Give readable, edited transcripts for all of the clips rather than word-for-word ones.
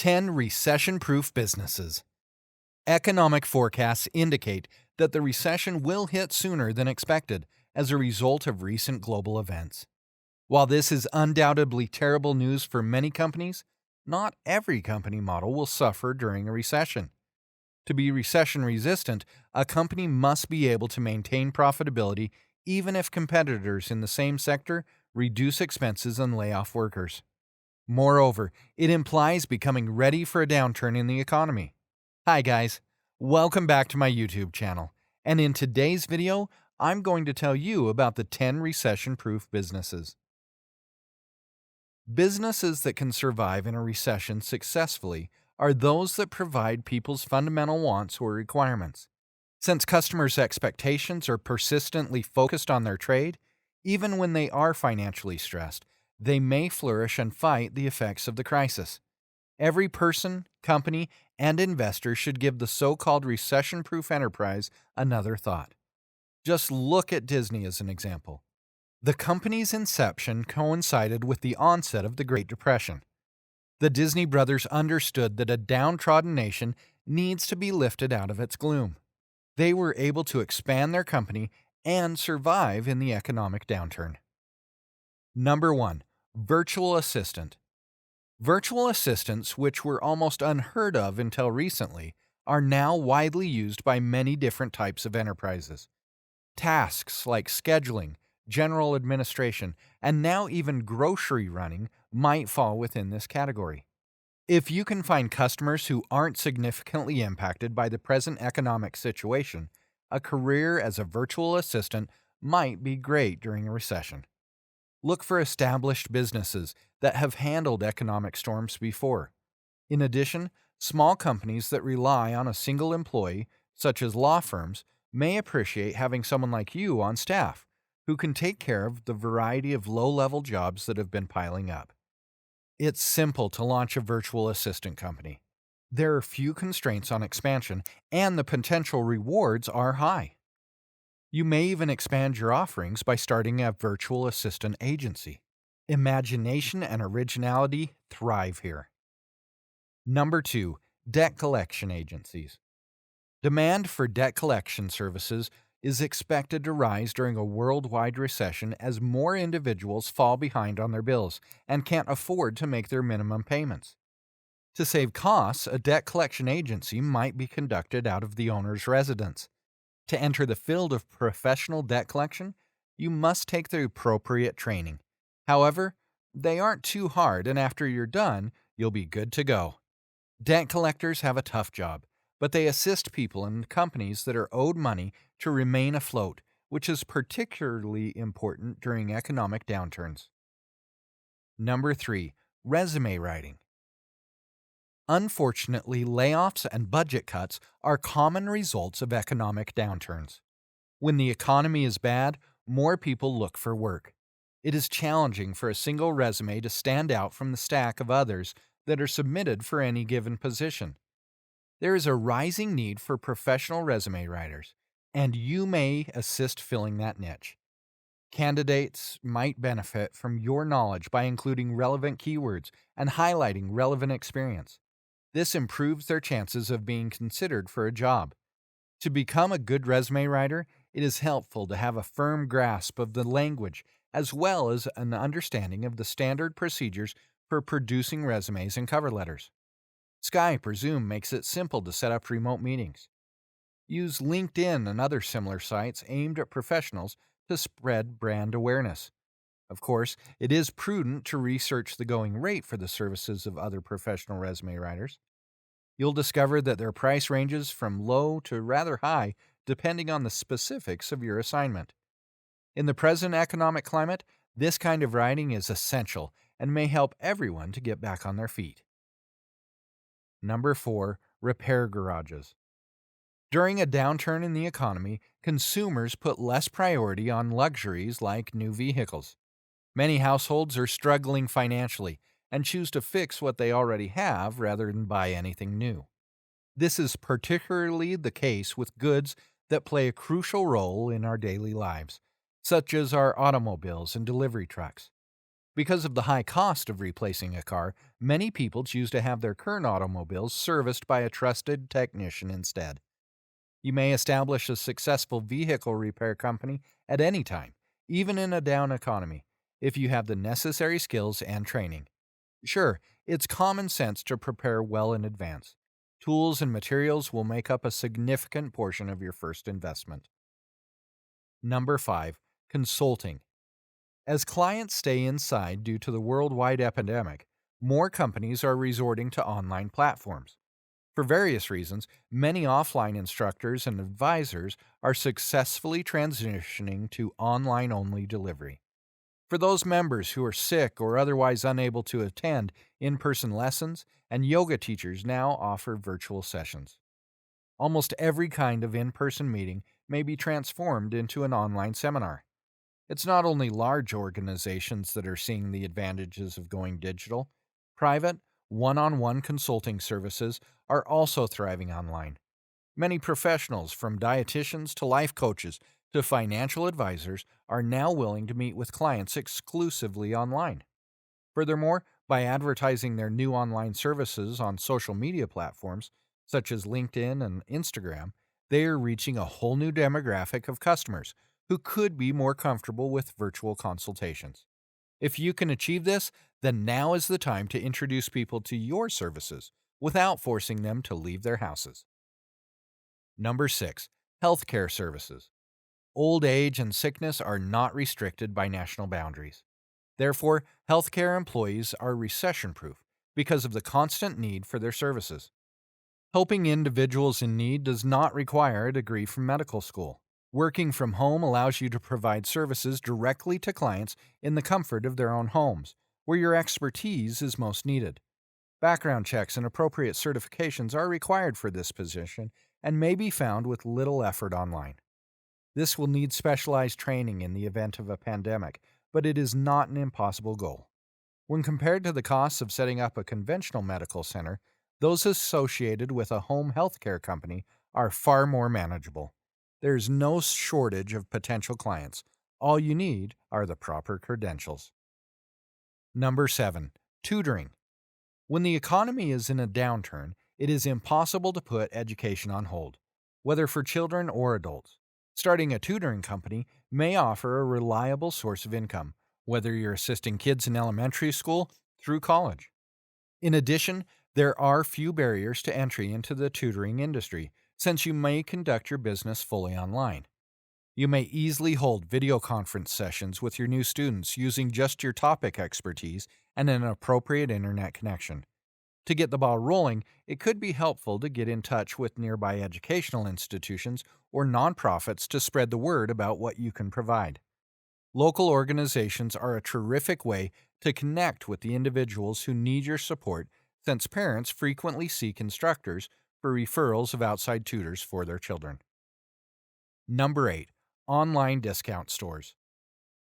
10 recession-proof businesses. Economic forecasts indicate that the recession will hit sooner than expected as a result of recent global events. While this is undoubtedly terrible news for many companies, not every company model will suffer during a recession. To be recession resistant, a company must be able to maintain profitability even if competitors in the same sector reduce expenses and lay off workers. Moreover, it implies becoming ready for a downturn in the economy. Hi guys, welcome back to my YouTube channel, and in today's video, I'm going to tell you about the 10 recession-proof businesses. Businesses that can survive in a recession successfully are those that provide people's fundamental wants or requirements. Since customers' expectations are persistently focused on their trade, even when they are financially stressed, they may flourish and fight the effects of the crisis. Every person, company, and investor should give the so-called recession-proof enterprise another thought. Just look at Disney as an example. The company's inception coincided with the onset of the Great Depression. The Disney brothers understood that a downtrodden nation needs to be lifted out of its gloom. They were able to expand their company and survive in the economic downturn. Number 1. Virtual assistant. Virtual assistants, which were almost unheard of until recently, are now widely used by many different types of enterprises. Tasks like scheduling, general administration, and now even grocery running might fall within this category. If you can find customers who aren't significantly impacted by the present economic situation, a career as a virtual assistant might be great during a recession. Look for established businesses that have handled economic storms before. In addition, small companies that rely on a single employee, such as law firms, may appreciate having someone like you on staff who can take care of the variety of low-level jobs that have been piling up. It's simple to launch a virtual assistant company. There are few constraints on expansion, and the potential rewards are high. You may even expand your offerings by starting a virtual assistant agency. Imagination and originality thrive here. Number 2. Debt collection agencies. Demand for debt collection services is expected to rise during a worldwide recession as more individuals fall behind on their bills and can't afford to make their minimum payments. To save costs, a debt collection agency might be conducted out of the owner's residence. To enter the field of professional debt collection, you must take the appropriate training. However, they aren't too hard, and after you're done, you'll be good to go. Debt collectors have a tough job, but they assist people and companies that are owed money to remain afloat, which is particularly important during economic downturns. Number 3. Resume writing. Unfortunately, layoffs and budget cuts are common results of economic downturns. When the economy is bad, more people look for work. It is challenging for a single resume to stand out from the stack of others that are submitted for any given position. There is a rising need for professional resume writers, and you may assist filling that niche. Candidates might benefit from your knowledge by including relevant keywords and highlighting relevant experience. This improves their chances of being considered for a job. To become a good resume writer, it is helpful to have a firm grasp of the language as well as an understanding of the standard procedures for producing resumes and cover letters. Skype or Zoom makes it simple to set up remote meetings. Use LinkedIn and other similar sites aimed at professionals to spread brand awareness. Of course, it is prudent to research the going rate for the services of other professional resume writers. You'll discover that their price ranges from low to rather high depending on the specifics of your assignment. In the present economic climate, this kind of writing is essential and may help everyone to get back on their feet. Number 4. Repair garages. During a downturn in the economy, consumers put less priority on luxuries like new vehicles. Many households are struggling financially and choose to fix what they already have rather than buy anything new. This is particularly the case with goods that play a crucial role in our daily lives, such as our automobiles and delivery trucks. Because of the high cost of replacing a car, many people choose to have their current automobiles serviced by a trusted technician instead. You may establish a successful vehicle repair company at any time, even in a down economy, if you have the necessary skills and training. Sure, it's common sense to prepare well in advance. Tools and materials will make up a significant portion of your first investment. Number 5. Consulting. As clients stay inside due to the worldwide epidemic, more companies are resorting to online platforms. For various reasons, many offline instructors and advisors are successfully transitioning to online only delivery. For those members who are sick or otherwise unable to attend in person lessons, and yoga teachers now offer virtual sessions. Almost every kind of in person meeting may be transformed into an online seminar. It's not only large organizations that are seeing the advantages of going digital. Private, one on one consulting services are also thriving online. Many professionals, from dietitians to life coaches to financial advisors, are now willing to meet with clients exclusively online. Furthermore, by advertising their new online services on social media platforms, such as LinkedIn and Instagram, they are reaching a whole new demographic of customers who could be more comfortable with virtual consultations. If you can achieve this, then now is the time to introduce people to your services without forcing them to leave their houses. Number 6. Healthcare services. Old age and sickness are not restricted by national boundaries. Therefore, healthcare employees are recession proof because of the constant need for their services. Helping individuals in need does not require a degree from medical school. Working from home allows you to provide services directly to clients in the comfort of their own homes, where your expertise is most needed. Background checks and appropriate certifications are required for this position and may be found with little effort online. This will need specialized training in the event of a pandemic, but it is not an impossible goal. When compared to the costs of setting up a conventional medical center, those associated with a home healthcare company are far more manageable. There is no shortage of potential clients. All you need are the proper credentials. Number 7. Tutoring. When the economy is in a downturn, it is impossible to put education on hold, whether for children or adults. Starting a tutoring company may offer a reliable source of income, whether you're assisting kids in elementary school through college. In addition, there are few barriers to entry into the tutoring industry, since you may conduct your business fully online. You may easily hold video conference sessions with your new students using just your topic expertise and an appropriate internet connection. To get the ball rolling, it could be helpful to get in touch with nearby educational institutions or nonprofits to spread the word about what you can provide. Local organizations are a terrific way to connect with the individuals who need your support, since parents frequently seek instructors for referrals of outside tutors for their children. Number 8. Online discount stores.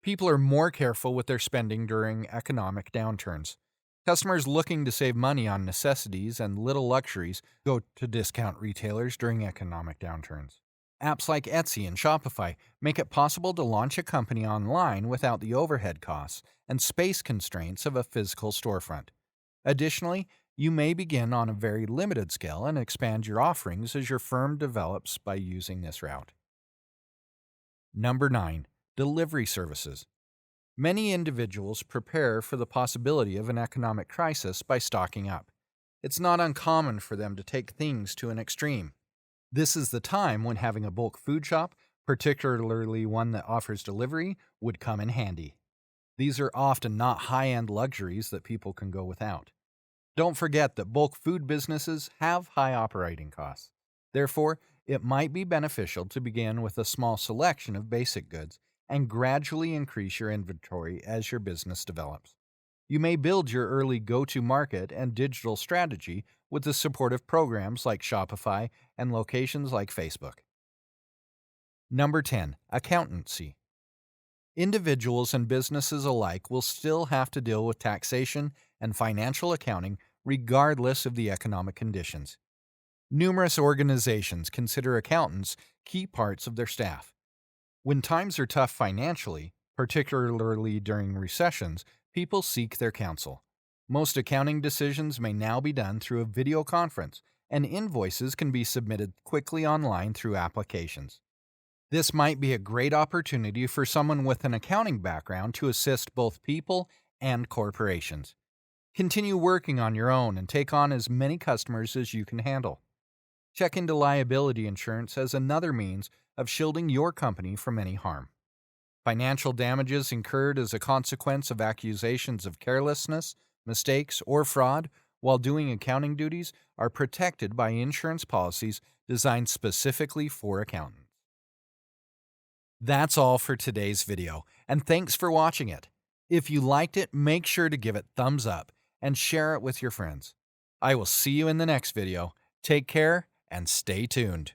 People are more careful with their spending during economic downturns. Customers looking to save money on necessities and little luxuries go to discount retailers during economic downturns. Apps like Etsy and Shopify make it possible to launch a company online without the overhead costs and space constraints of a physical storefront. Additionally, you may begin on a very limited scale and expand your offerings as your firm develops by using this route. Number 9. Delivery services. Many individuals prepare for the possibility of an economic crisis by stocking up. It's not uncommon for them to take things to an extreme. This is the time when having a bulk food shop, particularly one that offers delivery, would come in handy. These are often not high-end luxuries that people can go without. Don't forget that bulk food businesses have high operating costs. Therefore, it might be beneficial to begin with a small selection of basic goods and gradually increase your inventory as your business develops. You may build your early go-to market and digital strategy with the support of programs like Shopify and locations like Facebook. Number 10. Accountancy. Individuals and businesses alike will still have to deal with taxation and financial accounting regardless of the economic conditions. Numerous organizations consider accountants key parts of their staff. When times are tough financially, particularly during recessions, people seek their counsel. Most accounting decisions may now be done through a video conference, and invoices can be submitted quickly online through applications. This might be a great opportunity for someone with an accounting background to assist both people and corporations. Continue working on your own and take on as many customers as you can handle. Check into liability insurance as another means of shielding your company from any harm. Financial damages incurred as a consequence of accusations of carelessness, mistakes, or fraud while doing accounting duties are protected by insurance policies designed specifically for accountants. That's all for today's video, and thanks for watching it. If you liked it, make sure to give it thumbs up and share it with your friends. I will see you in the next video. Take care and stay tuned.